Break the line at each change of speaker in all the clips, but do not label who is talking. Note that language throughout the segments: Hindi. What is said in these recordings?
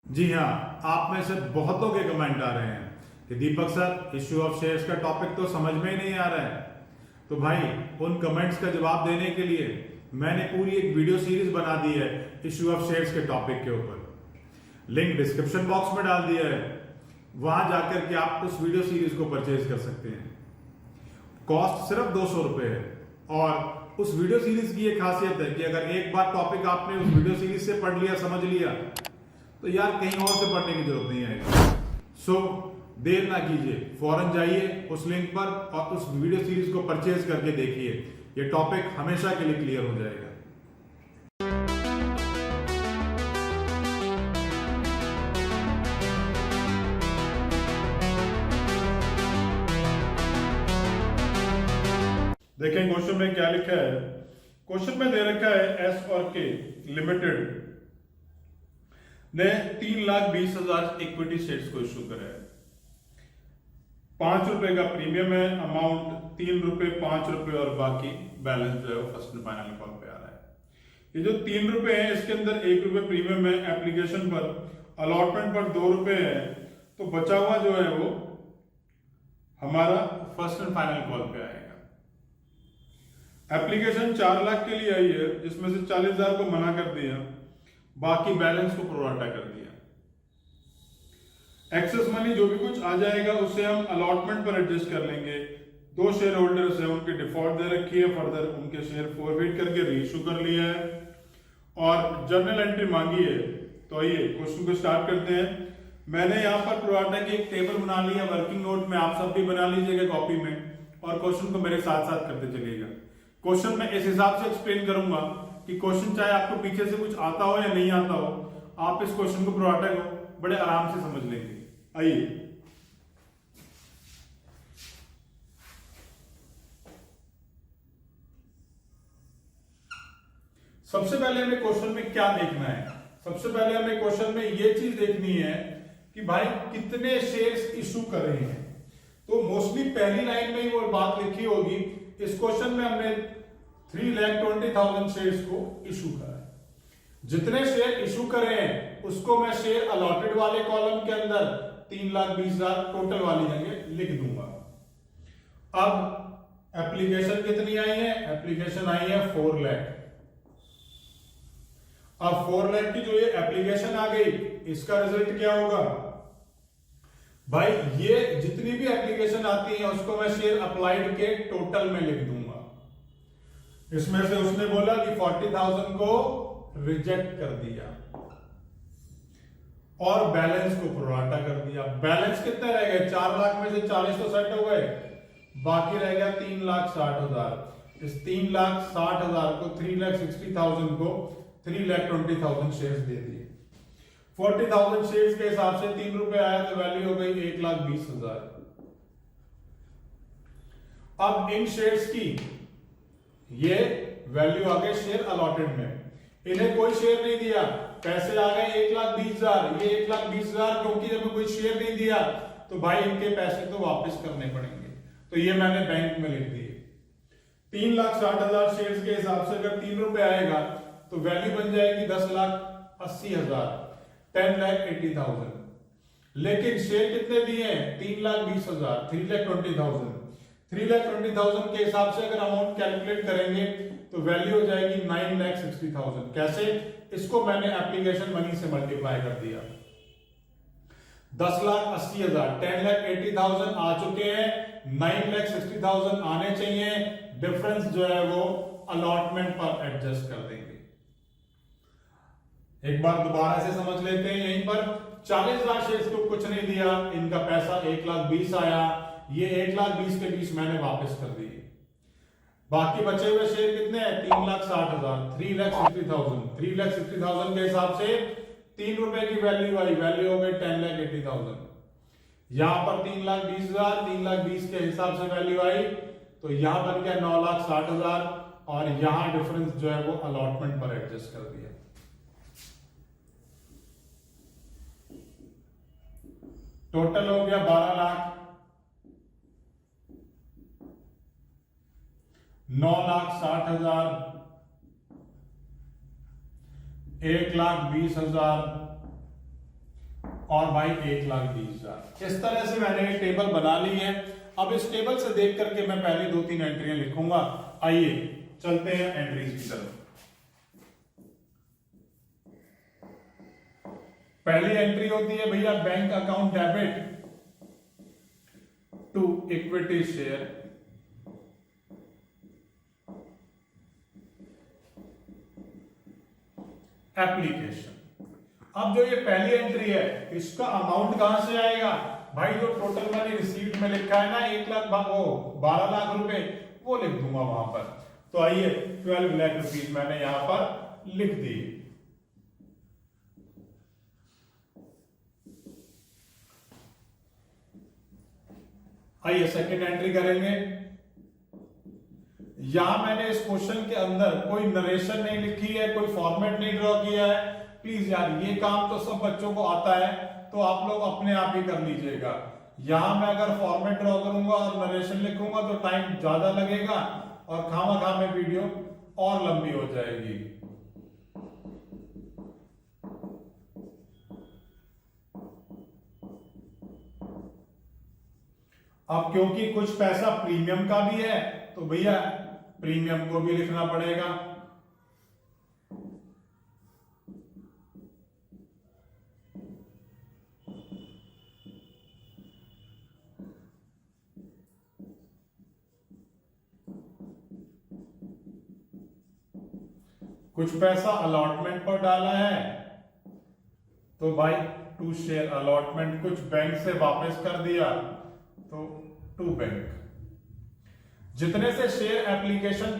जी हाँ, आप में से बहुतों के कमेंट आ रहे हैं कि दीपक सर इश्यू ऑफ शेयर्स का टॉपिक तो समझ में ही नहीं आ रहा है। तो भाई उन कमेंट्स का जवाब देने के लिए मैंने पूरी एक वीडियो सीरीज बना दी है इश्यू ऑफ शेयर्स के टॉपिक के ऊपर। लिंक डिस्क्रिप्शन बॉक्स में डाल दिया है, वहां जाकर के आप उस वीडियो सीरीज को परचेज कर सकते हैं। कॉस्ट सिर्फ 200 रुपए है। और उस वीडियो सीरीज की एक खासियत है कि अगर एक बार टॉपिक आपने उस वीडियो सीरीज से पढ़ लिया, समझ लिया, तो यार कहीं और से पढ़ने की जरूरत नहीं आएगी। सो देर ना कीजिए, फौरन जाइए उस लिंक पर और उस वीडियो सीरीज को परचेज करके देखिए। ये टॉपिक हमेशा के लिए क्लियर हो जाएगा। देखें क्वेश्चन में क्या लिखा है। क्वेश्चन में दे रखा है एस और के लिमिटेड ने 3,20,000 इक्विटी शेयर्स को इशू करा है। 5 रुपए का प्रीमियम है, अमाउंट 3 रुपए, 5 रुपए और बाकी बैलेंस जो है वो फर्स्ट एंड फाइनल कॉल पे आ रहा है। ये जो 3 रुपए है इसके अंदर 1 रुपए प्रीमियम है, एप्लीकेशन पर अलॉटमेंट पर 2 रुपए है, तो बचा हुआ जो है वो हमारा फर्स्ट एंड फाइनल कॉल पे आएगा। एप्लीकेशन 4 लाख के लिए आई है, जिसमें से 40,000 को मना कर दिया, बाकी बैलेंस को प्रोराटा कर दिया। एक्सेस मनी जो भी कुछ आ जाएगा उसे हम अलॉटमेंट पर एडजस्ट कर लेंगे। 2 शेयर होल्डर्स है, उनकी डिफॉल्ट दे रखी है, फर्दर उनके शेयर फॉरवर्ड करके रीइश्यू कर लिया है और जर्नल एंट्री मांगी है। तो आइए क्वेश्चन को स्टार्ट करते हैं। मैंने यहाँ पर प्रोराटा की एक टेबल बना ली है, वर्किंग नोट में आप सब भी बना लीजिएगा कॉपी में, और क्वेश्चन को मेरे साथ साथ करते चलिएगा। क्वेश्चन में इस हिसाब से एक्सप्लेन करूंगा कि क्वेश्चन चाहे आपको पीछे से कुछ आता हो या नहीं आता हो, आप इस क्वेश्चन को प्रोराटा को बड़े आराम से समझ लेंगे। आइए सबसे पहले हमें क्वेश्चन में क्या देखना है। सबसे पहले हमें क्वेश्चन में यह चीज देखनी है कि भाई कितने शेयर्स इशू कर रहे हैं। तो मोस्टली पहली लाइन में ही वो बात लिखी होगी। इस क्वेश्चन में हमने 3,20,000 शेयर्स को इशू करा है। जितने शेयर इशू करे हैं उसको मैं शेयर अलॉटेड वाले कॉलम के अंदर 3,20,000 टोटल वाली जगह लिख दूंगा। अब एप्लीकेशन कितनी आई है? एप्लीकेशन आई है 4 लाख। अब 4 लाख की जो ये एप्लीकेशन आ गई, इसका रिजल्ट क्या होगा भाई? ये जितनी भी एप्लीकेशन आती है उसको मैं शेयर अप्लाइड के टोटल में लिख दूंगा। इसमें से उसने बोला कि 40,000 को रिजेक्ट कर दिया और बैलेंस को प्रोराटा कर दिया। बैलेंस कितने रह गए? 4 लाख में से 40 तो सेट हो गए, बाकी रह गया 3,60,000। इस 3,60,000 को 3,60,000 को 3,20,000 शेयर्स दे दिए। 40,000 शेयर्स के हिसाब से 3 रुपए आया तो वैल्यू हो गई 1,20,000। अब इन शेयर्स की ये वैल्यू आ गई शेयर अलॉटेड में। इन्हें कोई शेयर नहीं दिया, पैसे आ गए 1,20,000। ये 1,20,000 क्योंकि हमें कोई शेयर नहीं दिया तो भाई इनके पैसे तो वापस करने पड़ेंगे। तो ये मैंने बैंक में लिख दिए। 3,60,000 शेयर्स के हिसाब से अगर 3 रुपए आएगा तो वैल्यू बन जाएगी 10,80,000, 10,80,000। लेकिन शेयर कितने दिए हैं? 3,20,000, 3,20,000। 3,20,000 के हिसाब से अगर अमाउंट कैलकुलेट करेंगे तो वैल्यू हो जाएगी 9,60,000। कैसे? इसको मैंने एप्लीकेशन मनी से मल्टीप्लाई कर दिया। 10,80,000, 10,80,000 आ चुके हैं, 9,60,000 आने चाहिए। डिफरेंस जो है वो अलॉटमेंट पर एडजस्ट कर देंगे। एक बार दोबारा से समझ लेते हैं। यहीं पर 40,000 शेयर्स को कुछ नहीं दिया, इनका पैसा 1,20,000 आया, ये 1,20,000 के 20 मैंने वापस कर दिए। बाकी बचे हुए शेयर कितने हैं? 3,60,000, 3,60,000। 3,60,000 के हिसाब से 3 रुपए की वैल्यू आई, वैल्यू हो गई 10,80,000। यहां पर 3,20,000, 3,20,000 के हिसाब से वैल्यू आई, तो यहां बन गया 9,60,000 और यहां डिफरेंस जो है वो अलॉटमेंट पर एडजस्ट कर दिया। टोटल हो गया 12 लाख, 9,60,000, 1,20,000, और भाई 1,20,000। इस तरह से मैंने ये टेबल बना ली है। अब इस टेबल से देख करके मैं पहली 2-3 एंट्रियां लिखूंगा। आइए चलते हैं एंट्रीज की तरफ। पहली एंट्री होती है भैया bank account debit to equity share application. अब जो ये पहली एंट्री है इसका अमाउंट कहां से आएगा भाई? जो टोटल मैंने रिसीट में लिखा है ना 12 लाख रुपए, वो लिख दूंगा वहां पर। तो आइए 12 लाख रुपीज मैंने यहां पर लिख दी। आइए सेकंड एंट्री करेंगे। यहां मैंने इस क्वेश्चन के अंदर कोई नरेशन नहीं लिखी है, कोई फॉर्मेट नहीं ड्रॉ किया है। प्लीज यार ये काम तो सब बच्चों को आता है, तो आप लोग अपने आप ही कर लीजिएगा। यहां मैं अगर फॉर्मेट ड्रॉ करूंगा और नरेशन लिखूंगा तो टाइम ज्यादा लगेगा और खामा में वीडियो और लंबी हो जाएगी। अब क्योंकि कुछ पैसा प्रीमियम का भी है तो भैया प्रीमियम को भी लिखना पड़ेगा। कुछ पैसा अलॉटमेंट पर डाला है तो भाई टू शेयर अलॉटमेंट। कुछ बैंक से वापस कर दिया तो टू बैंक। जितने से शेयर एप्लीकेशन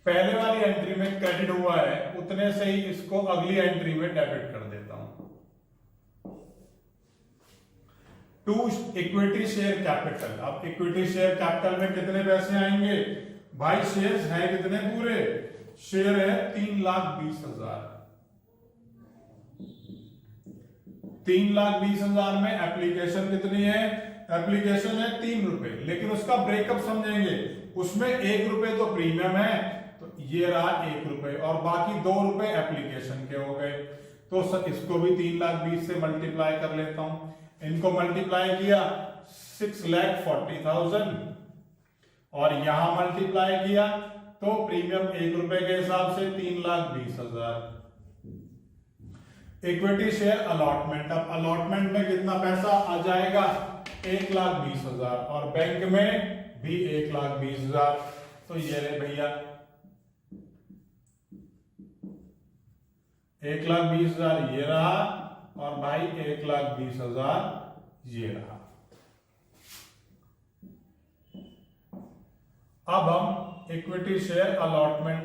पहले वाली एंट्री में क्रेडिट हुआ है उतने से ही इसको अगली एंट्री में डेबिट कर देता हूं। To equity share capital. अब इक्विटी शेयर कैपिटल में कितने पैसे आएंगे भाई? शेयर्स हैं कितने? पूरे शेयर है 3,20,000। 3,20,000 में एप्लीकेशन कितनी है? एप्लीकेशन है 3 रुपए, लेकिन उसका ब्रेकअप समझेंगे। उसमें 1 रुपए तो प्रीमियम है, तो ये रहा 1 रुपए और बाकी 2 रुपए एप्लीकेशन के हो गए। तो इसको भी 3,20,000 से मल्टीप्लाई कर लेता हूं। इनको मल्टीप्लाई किया 6,40,000 और यहां मल्टीप्लाई किया तो प्रीमियम 1 रुपए के हिसाब से 3,20,000। Equity share allotment. अब अलॉटमेंट में कितना पैसा आ जाएगा? 1,20,000 और बैंक में भी 1,20,000। तो ये रहे भैया 1,20,000 ये रहा और भाई 1,20,000 ये रहा। अब हम इक्विटी शेयर अलॉटमेंट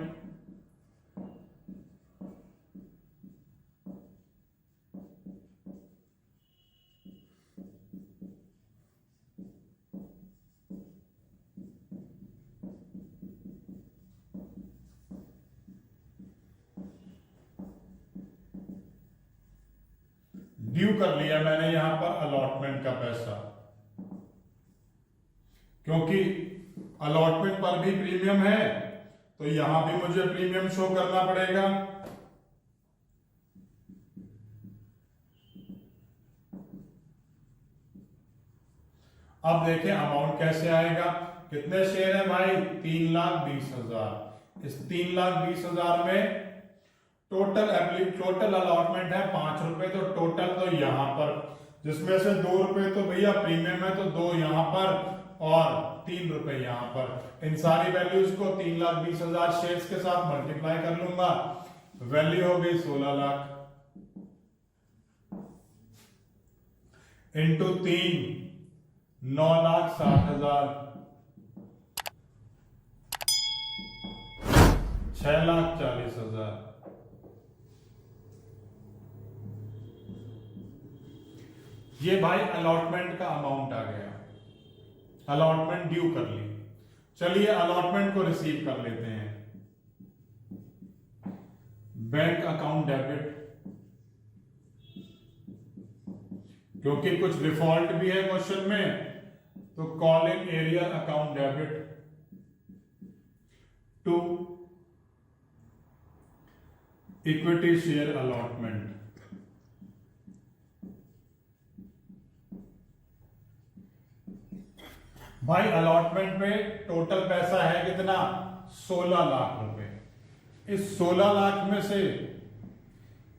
ड्यू कर लिया मैंने यहां पर अलॉटमेंट का पैसा, क्योंकि अलॉटमेंट पर भी प्रीमियम है तो यहां भी मुझे प्रीमियम शो करना पड़ेगा। अब देखें अमाउंट कैसे आएगा। कितने शेयर है भाई? 3,20,000। इस 3,20,000 में टोटल अलॉटमेंट है 5 रुपए, तो टोटल तो यहां पर, जिसमें से 2 रुपए तो भैया प्रीमियम है तो 2 यहां पर और 3 रुपए यहां पर। इन सारी वैल्यूज को 3,20,000 शेयर्स के साथ मल्टीप्लाई कर लूंगा। वैल्यू हो गई 16 लाख इंटू 3 9,60,000 6,40,000। ये भाई अलॉटमेंट का अमाउंट आ गया। अलॉटमेंट ड्यू कर ली। चलिए अलॉटमेंट को रिसीव कर लेते हैं। बैंक अकाउंट डेबिट, क्योंकि कुछ डिफॉल्ट भी है क्वेश्चन में, तो call in arrear account debit to equity share allotment. भाई अलॉटमेंट पे टोटल पैसा है कितना, 16 लाख रुपए। इस 16 लाख में से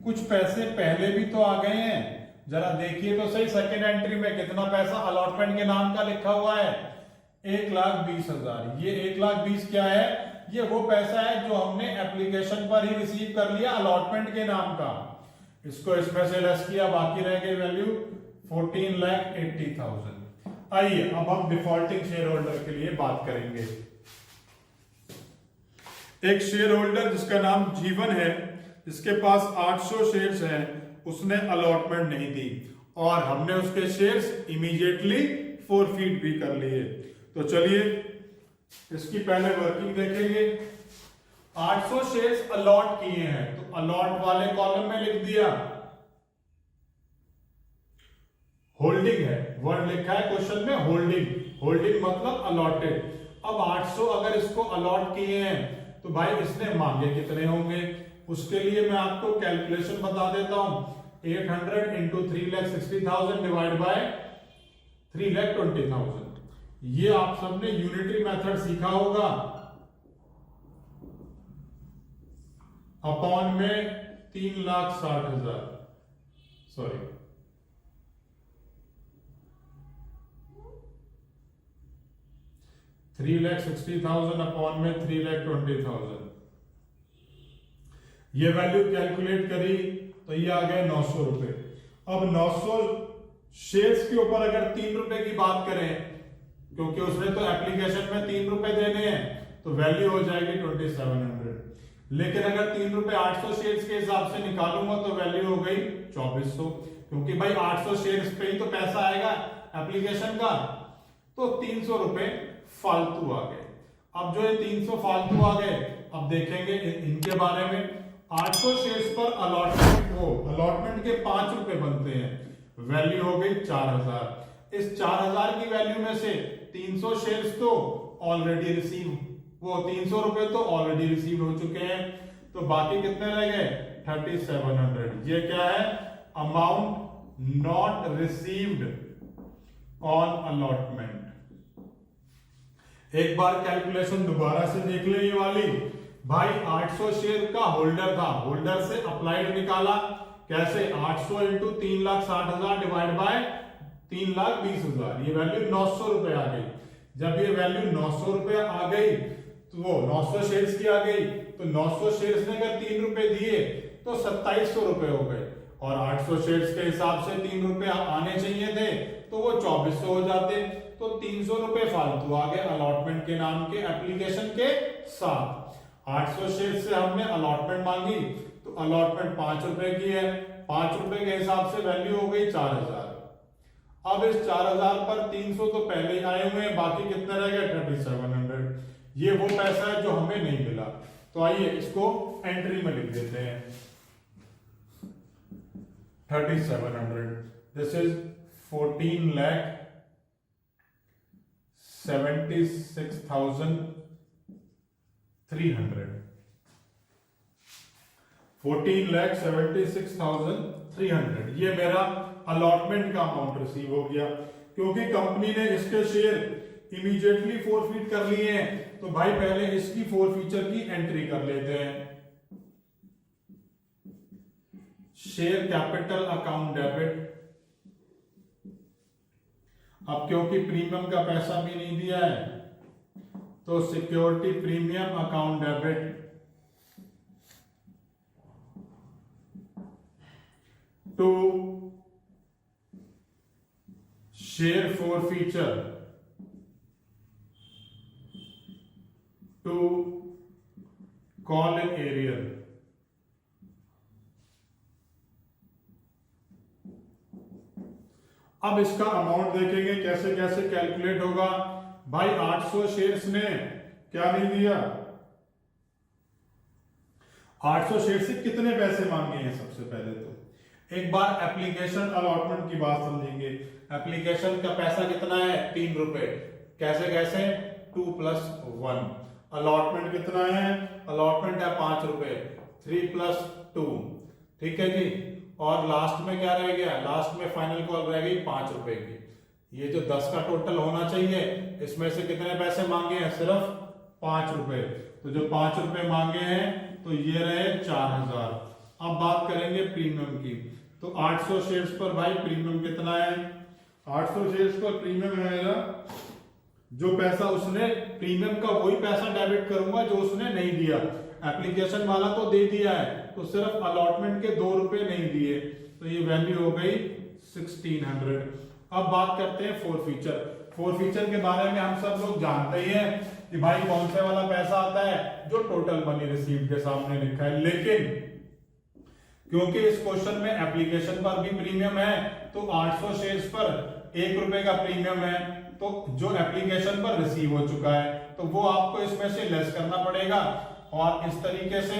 कुछ पैसे पहले भी तो आ गए हैं, जरा देखिए तो सही सेकंड एंट्री में कितना पैसा अलॉटमेंट के नाम का लिखा हुआ है, 1,20,000। ये 1,20,000 क्या है, ये वो पैसा है जो हमने एप्लीकेशन पर ही रिसीव कर लिया अलॉटमेंट के नाम का। इसको इसमें से लेस किया, बाकी रह गई वैल्यू 14,80,000। आइए अब हम डिफॉल्टिंग शेयर होल्डर के लिए बात करेंगे। एक शेयर होल्डर जिसका नाम जीवन है, जिसके पास 800 शेयर्स हैं, उसने अलॉटमेंट नहीं दी और हमने उसके शेयर्स इमीडिएटली फॉरफीट भी कर लिए। तो चलिए इसकी पहले वर्किंग देखेंगे। 800 शेयर्स अलॉट किए हैं तो अलॉट वाले कॉलम में लिख दिया होल्डिंग है, वर्ड लिखा है क्वेश्चन में होल्डिंग, होल्डिंग मतलब अलॉटेड। अब 800 अगर इसको अलॉट किए हैं तो भाई इसने मांगे कितने होंगे, उसके लिए मैं आपको कैलकुलेशन बता देता हूं। 800 इंटू 3,60,000 डिवाइड बाय 3,20,000। ये आप सबने यूनिटरी मेथड सीखा होगा। अपॉन में 3,60,000, सॉरी 3,60,000 अपॉन में 3,20,000। ये वैल्यू कैलकुलेट करी तो ये आ गया 900 रुपए। अब 900 शेयर्स के ऊपर अगर 3 रुपए की बात करें, क्योंकि उसने तो एप्लीकेशन में 3 रुपए देने हैं, तो वैल्यू हो जाएगी 2700। लेकिन अगर 3 रुपए 800 शेयर्स के हिसाब से निकालूंगा तो वैल्यू हो गई 2400, क्योंकि भाई 800 शेयर्स पे ही तो पैसा आएगा एप्लीकेशन का। तो 300 रुपए फालतू आ गए। अब जो ये 300 फालतू आ गए, अब देखेंगे इनके बारे में। 800 शेयर्स पर अलॉटमेंट के 5 रुपए बनते हैं, वैल्यू हो गई 4,000। इस 4,000 की वैल्यू में से 300 शेयर्स तो ऑलरेडी रिसीव, वो 300 रुपए तो ऑलरेडी रिसीव हो चुके हैं, तो बाकी कितने रह गए 3,700। ये क्या है, amount not received on allotment. एक बार कैलकुलेशन दोबारा से देख ले ये वाली। भाई 800 शेयर का होल्डर था, होल्डर से अप्लाइड निकाला कैसे, 800 इंटू 3,60,000 डिवाइड बाय 3,20,000, ये वैल्यू 900 रुपए आ गई। जब ये वैल्यू 900 रुपए आ गई तो वो 900 शेयर्स की आ गई, तो 900 शेयर्स ने अगर 3 रुपए दिए तो 2700 रुपए हो गए, और 800 शेयर्स के हिसाब से 3 रुपए आने चाहिए थे तो वो 2400 हो जाते, तो 300 रुपए फालतू आ गए अलॉटमेंट के नाम के एप्लीकेशन के साथ। 800 शेयर से हमने अलॉटमेंट मांगी तो अलॉटमेंट 5 रुपए की है, 5 रुपए के हिसाब से वैल्यू हो गई 4,000। अब इस 4,000 पर 300 तो पहले ही आए हुए हैं, बाकी कितने रह गए 3,700। ये वो पैसा है जो हमें नहीं मिला। तो आइए इसको एंट्री में लिख देते हैं 3,700। This is 14,76,300। 14,76,300 ये मेरा अलॉटमेंट का अमाउंट रिसीव हो गया। क्योंकि कंपनी ने इसके शेयर इमीडिएटली फॉरफीट कर लिए हैं, तो भाई पहले इसकी फॉरफीचर की एंट्री कर लेते हैं। Share capital account debit. अब क्योंकि प्रीमियम का पैसा भी नहीं दिया है तो security premium account debit to share forfeiture to call in arrear. अब इसका अमाउंट देखेंगे कैसे कैसे कैलकुलेट होगा। भाई 800 शेयर्स ने क्या नहीं दिया, 800 शेयर से कितने पैसे मांगे हैं। सबसे पहले तो एक बार एप्लीकेशन अलॉटमेंट की बात समझेंगे। एप्लीकेशन का पैसा कितना है 3 रुपए, कैसे कैसे 2 + 1। अलॉटमेंट कितना है, अलॉटमेंट है 5 रुपए, 3 + 2, ठीक है जी। और लास्ट में क्या रह गया, लास्ट में फाइनल कॉल रह गई 5 रुपए की। ये जो 10 का टोटल होना चाहिए, इसमें से कितने पैसे मांगे हैं? सिर्फ 5 रुपए। तो जो 5 रुपए मांगे हैं तो ये रहे 4000। अब बात करेंगे प्रीमियम की। तो 800 शेयर्स पर भाई प्रीमियम कितना है? 800 शेयर्स पर प्रीमियम है, जो पैसा उसने प्रीमियम का वही पैसा डेबिट करूंगा जो उसने नहीं दिया। एप्लीकेशन वाला तो दे दिया है, तो सिर्फ अलॉटमेंट के 2 रुपए नहीं दिए, तो ये वैल्यू हो गई 1600। अब बात करते हैं फोरफीचर। फोरफीचर के बारे में हम सब लोग जानते ही हैं कि भाई कौन से वाला पैसा आता है? जो टोटल मनी रिसीव्ड के सामने लिखा है। लेकिन क्योंकि इस क्वेश्चन में एप्लीकेशन पर भी प्रीमियम है, तो 800 शेयर्स पर 1 रुपए का प्रीमियम है, तो जो एप्लीकेशन पर रिसीव हो चुका है तो वो आपको इसमें से लेस करना पड़ेगा। और इस तरीके से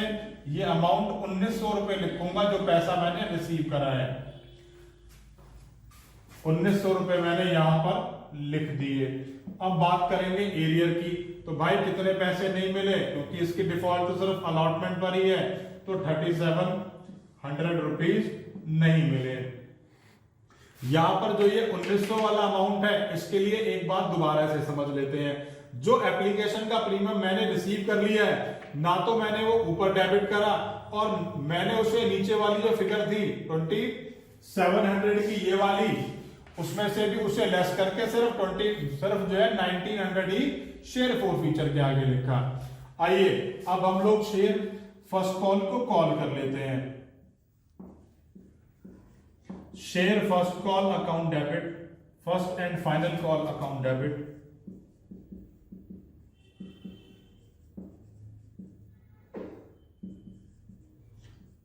ये अमाउंट 1900 रुपए लिखूंगा जो पैसा मैंने रिसीव करा है। 1900 रुपए मैंने यहां पर लिख दिए। अब बात करेंगे एरियर की। तो भाई कितने पैसे नहीं मिले, क्योंकि इसकी डिफॉल्ट तो सिर्फ अलॉटमेंट पर ही है, तो 3700 रुपीज नहीं मिले। यहां पर जो ये 1900 वाला अमाउंट है, इसके लिए एक बात दोबारा से समझ लेते हैं। जो एप्लीकेशन का प्रीमियम मैंने रिसीव कर लिया है, ना तो मैंने वो ऊपर डेबिट करा, और मैंने उसे नीचे वाली जो फिगर थी 2700 की ये वाली, उसमें से भी उसे लेस करके सिर्फ जो है 1900 ही शेयर फोरफीचर के आगे लिखा। आइए अब हम लोग शेयर फर्स्ट कॉल को कॉल कर लेते हैं। Share first call account debit, first and final call account debit.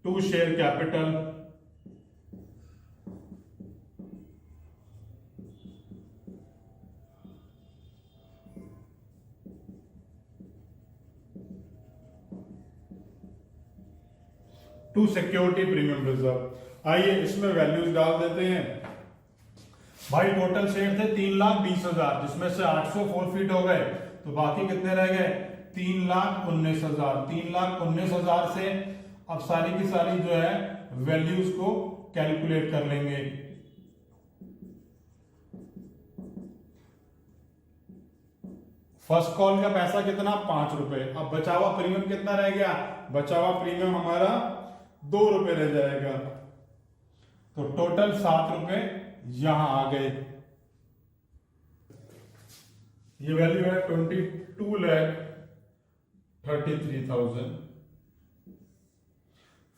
To share capital, to security premium reserve. आइए इसमें वैल्यूज डाल देते हैं। भाई टोटल शेयर थे 3,20,000, जिसमें से 800 फोरफीट हो गए, तो बाकी कितने रह गए? 3,19,000। 3,19,000 से अब सारी की सारी जो है वैल्यूज को कैलकुलेट कर लेंगे। फर्स्ट कॉल का पैसा कितना? 5 रुपए। अब बचा हुआ प्रीमियम कितना रह गया? बचा हुआ प्रीमियम हमारा 2 रुपए रह जाएगा, तो टोटल 7 रुपए यहां आ गए। ये वैल्यू है 22,33,000,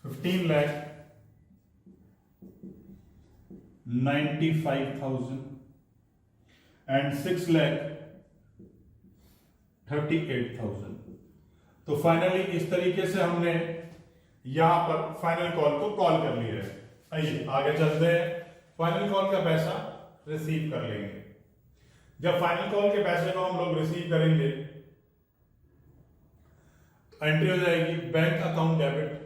15,95,000 एंड 6,38,000। तो फाइनली इस तरीके से हमने यहां पर फाइनल कॉल को कॉल कर लिया है। आइए आगे चलते हैं, फाइनल कॉल का पैसा रिसीव कर लेंगे। जब फाइनल कॉल के पैसे को हम लोग रिसीव करेंगे, एंट्री हो जाएगी bank account debit,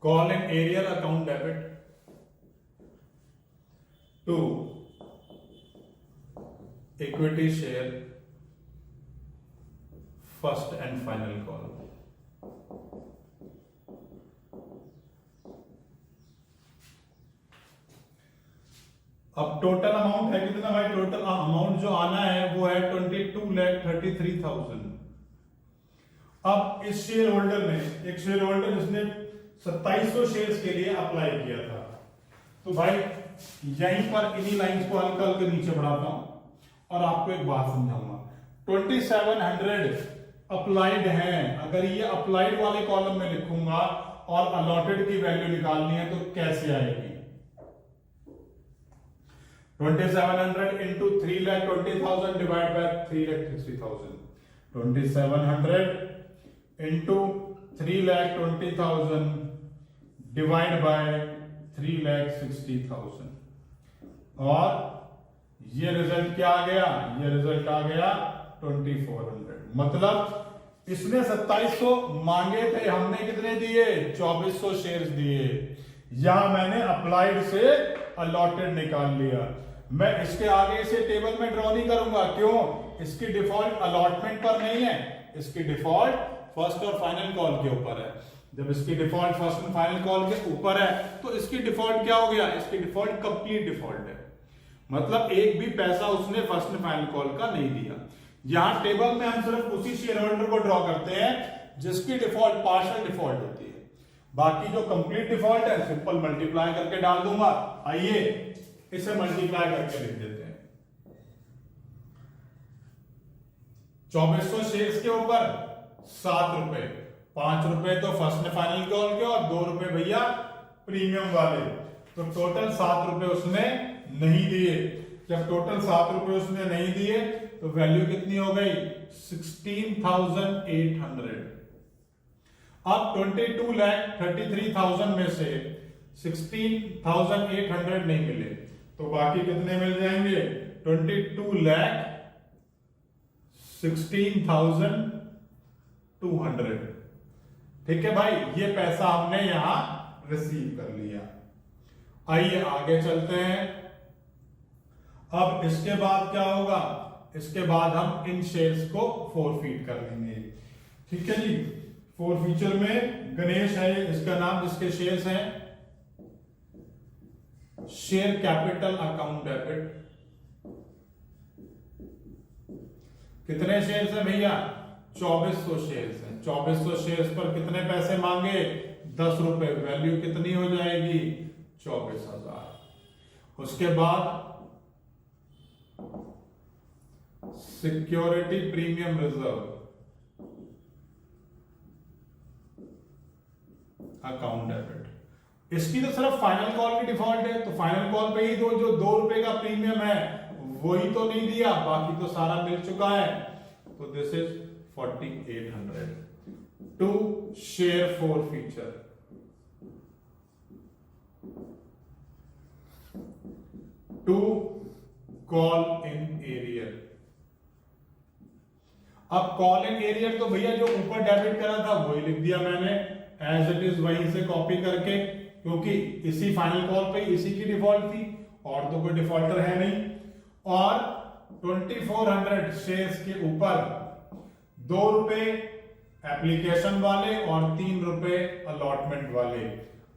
call and arrear account debit to equity share first and final call. अब टोटल अमाउंट है कितना भाई? टोटल अमाउंट जो आना है वो है 22,33,000। अब इस शेयर होल्डर ने, एक शेयर होल्डर जिसने 2700 शेयर्स के लिए अप्लाई किया था, तो भाई यहीं पर इन्हीं लाइंस को हल्का हल्का नीचे बढ़ाता हूं और आपको एक बात समझाऊंगा। 2700 अप्लाइड हैं, अगर ये अप्लाइड वाले कॉलम में लिखूंगा और अलॉटेड की वैल्यू निकालनी है तो कैसे आएगी? 2700 into 3,20,000 divide by 3,60,000। 2700 into 3,20,000 divide by 3,60,000, और ये रिजल्ट क्या आ गया? ये रिजल्ट आ गया 2400। मतलब इसने 2700 मांगे थे, हमने कितने दिए? 2400 शेयर्स दिए। यहां मैंने अप्लाइड से अलॉटेड निकाल लिया। मैं इसके आगे इसे टेबल में ड्रॉ नहीं करूंगा, क्यों? इसकी डिफॉल्ट अलॉटमेंट पर नहीं है, इसकी डिफॉल्ट फर्स्ट और फाइनल कॉल के ऊपर है। जब इसकी डिफॉल्ट फर्स्ट और फाइनल कॉल के ऊपर है तो इसकी डिफॉल्ट क्या हो गया, इसकी डिफॉल्ट कंप्लीट डिफॉल्ट है, मतलब एक भी पैसा उसने फर्स्ट एंड फाइनल कॉल का नहीं दिया। यहां टेबल में हम सिर्फ उसी शेयर होल्डर को ड्रॉ करते हैं जिसकी डिफॉल्ट पार्शियल डिफॉल्ट होती है, बाकी जो कंप्लीट डिफॉल्ट है सिंपल मल्टीप्लाई करके डाल दूंगा। आइए इसे मल्टीप्लाई करके लिख देते हैं। 2400 शेयर्स के ऊपर 7 रुपए, 5 रुपए तो फर्स्ट एंड फाइनल कॉल के और 2 रुपए भैया प्रीमियम वाले, तो टोटल 7 रुपए उसने नहीं दिए। जब टोटल 7 रुपए उसने नहीं दिए तो वैल्यू कितनी हो गई 16,800। अब 22,33,000 में से 16,800 नहीं मिले तो बाकी कितने मिल जाएंगे 22,16,200। ठीक है भाई, ये पैसा हमने यहां रिसीव कर लिया। आइए आगे चलते हैं। अब इसके बाद क्या होगा, इसके बाद हम इन शेयर्स को फोरफीट कर लेंगे। ठीक है जी, फोरफीचर में गणेश है इसका नाम, जिसके शेयर्स हैं शेयर कैपिटल अकाउंट डेबिट। कितने शेयर्स हैं भैया 2400 शेयर्स हैं। 2400 शेयर्स पर कितने पैसे मांगे 10 रुपए, वैल्यू कितनी हो जाएगी 24,000। उसके बाद security premium reserve account debit, इसकी तो सिर्फ फाइनल कॉल की डिफॉल्ट है, तो फाइनल कॉल पे ही जो 2 रुपए का प्रीमियम है वही तो नहीं दिया, बाकी तो सारा मिल चुका है। तो this is 4800 to share forfeiture. To call in arrear. अब कॉल इन एरियर तो भैया जो ऊपर डेबिट करा था वही लिख दिया मैंने एज इट इज, वहीं से कॉपी करके, क्योंकि इसी फाइनल कॉल पे इसी की डिफॉल्ट थी और तो कोई डिफॉल्टर है नहीं। और 2400 शेयर्स के ऊपर 2 रुपए एप्लीकेशन वाले और 3 रुपए अलॉटमेंट वाले,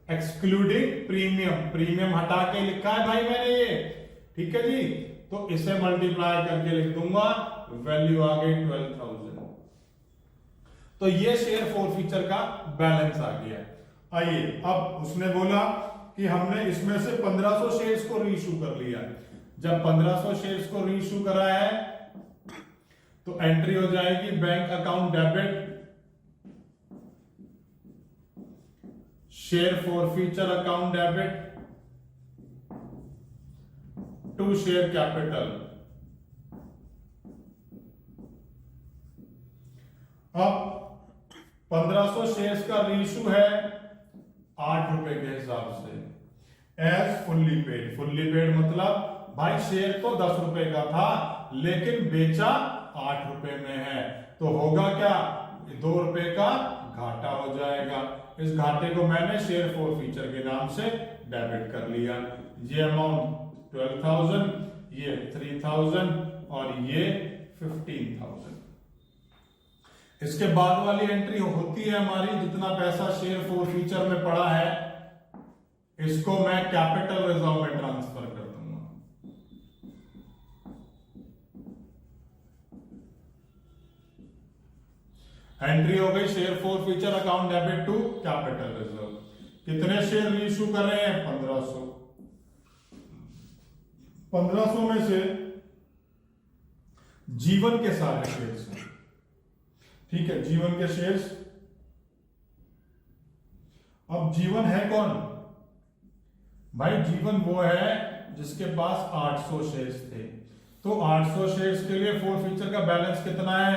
एक्सक्लूडिंग प्रीमियम। प्रीमियम हटा के लिखा है भाई मैंने ये, ठीक है जी। तो इसे मल्टीप्लाई करके लिख दूंगा, वैल्यू आ गई 12,000। तो ये शेयर फोरफीचर का बैलेंस आ गया। आइए, अब उसने बोला कि हमने इसमें से 1500 शेयर्स को रीइश्यू कर लिया। जब 1500 शेयर्स को रीइश्यू करा है तो एंट्री हो जाएगी bank account debit share forfeiture account debit to share capital. अब 1500 शेयर्स का रीइश्यू है 8 रुपए के हिसाब से as fully paid. Fully paid मतलब भाई शेयर तो 10 रुपए का था लेकिन बेचा 8 रुपए में है, तो होगा क्या 2 रुपए का घाटा हो जाएगा। इस घाटे को मैंने शेयर फोरफीचर के नाम से डेबिट कर लिया। ये अमाउंट 12,000, ये 3,000 और ये 15,000। इसके बाद वाली एंट्री होती है हमारी जितना पैसा शेयर फोरफीचर में पड़ा है इसको मैं कैपिटल रिजर्व में ट्रांसफर कर दूंगा। एंट्री हो गई share forfeiture account debit to capital reserve. कितने शेयर रीइश्यू कर रहे हैं 1500। 1500 में से जीवन के सारे शेयर्स हैं, ठीक है, जीवन के शेयर्स। अब जीवन है कौन भाई, जीवन वो है जिसके पास 800 शेयर्स थे। तो 800 शेयर्स के लिए फोरफीचर का बैलेंस कितना है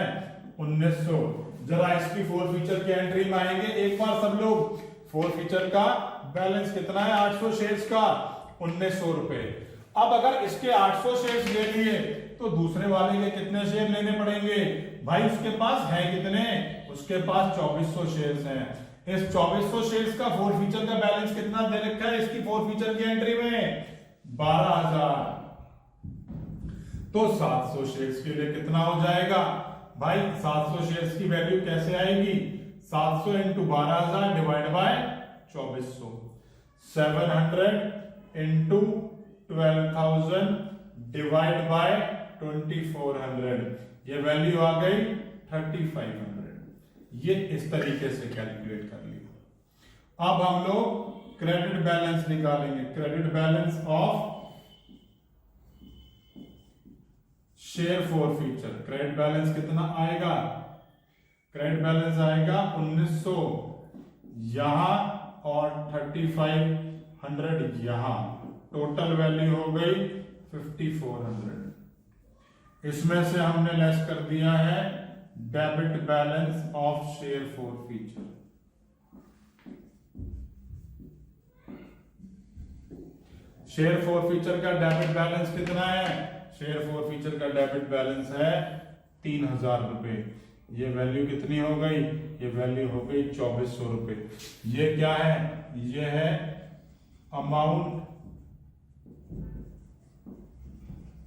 1900। जरा इसकी फोरफीचर की एंट्री में आएंगे एक बार सब लोग। फोरफीचर का बैलेंस कितना है 800 शेयर्स का 1900 रुपए। अब अगर इसके 800 शेयर्स ले लिए तो दूसरे वाले के कितने शेयर लेने पड़ेंगे भाई, उसके पास है कितने, उसके पास 2400 शेयर्स हैं। इस 2400 शेयर्स का फोरफीचर का बैलेंस कितना दे रखा है इसकी फोरफीचर की एंट्री में 12,000। तो 700 शेयर्स के लिए कितना हो जाएगा भाई 700 शेयर्स की वैल्यू कैसे आएगी? 700 into 12,000 divide by 2400, 700 into 12,000 divide by 2400, ये वैल्यू आ गई 3500। ये इस तरीके से कैलकुलेट कर लिया। अब हम लोग क्रेडिट बैलेंस निकालेंगे, credit balance of share forfeiture. Credit balance कितना आएगा? क्रेडिट बैलेंस आएगा 1900 यहां और 3500 यहां, टोटल वैल्यू हो गई 5400। इसमें से हमने लेस कर दिया है debit balance of share forfeiture. Share forfeiture का डेबिट बैलेंस कितना है? शेयर फॉरफीचर का डेबिट बैलेंस है 3000 रुपए। ये वैल्यू कितनी हो गई? ये वैल्यू हो गई 2400 रुपए। ये क्या है? ये है amount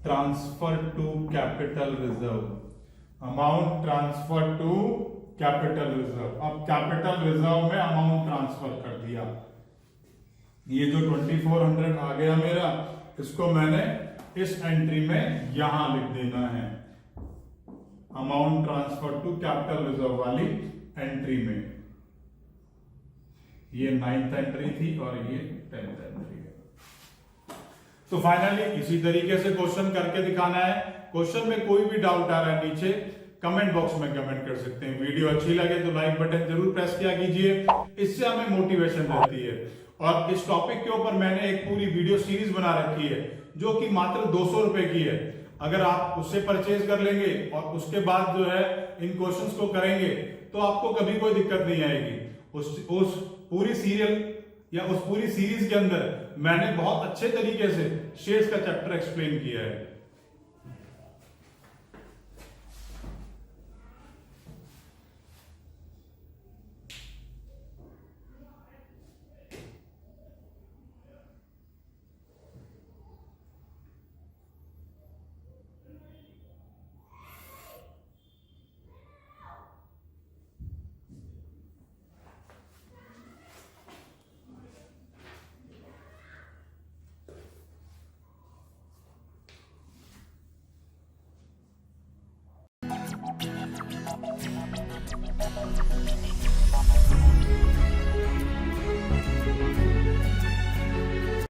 transfer to capital reserve, amount transfer to capital reserve. अब कैपिटल रिजर्व में अमाउंट ट्रांसफर कर दिया। ये जो 2400 आ गया मेरा, इसको मैंने इस एंट्री में यहां लिख देना है, amount transfer to capital reserve वाली एंट्री में। ये 9th एंट्री थी और ये 10th एंट्री है। तो फाइनली इसी तरीके से क्वेश्चन करके दिखाना है। क्वेश्चन में कोई भी डाउट आ रहा है नीचे कमेंट बॉक्स में कमेंट कर सकते हैं। वीडियो अच्छी लगे तो लाइक बटन जरूर प्रेस किया कीजिए, इससे हमें मोटिवेशन रहती है। और इस टॉपिक के ऊपर मैंने एक पूरी वीडियो सीरीज बना रखी है जो कि मात्र 200 रुपए की है। अगर आप उससे परचेज कर लेंगे और उसके बाद जो है इन क्वेश्चंस को करेंगे तो आपको कभी कोई दिक्कत नहीं आएगी। उस पूरी सीरियल या उस पूरी सीरीज के अंदर मैंने बहुत अच्छे तरीके से शेयर्स का चैप्टर एक्सप्लेन किया है।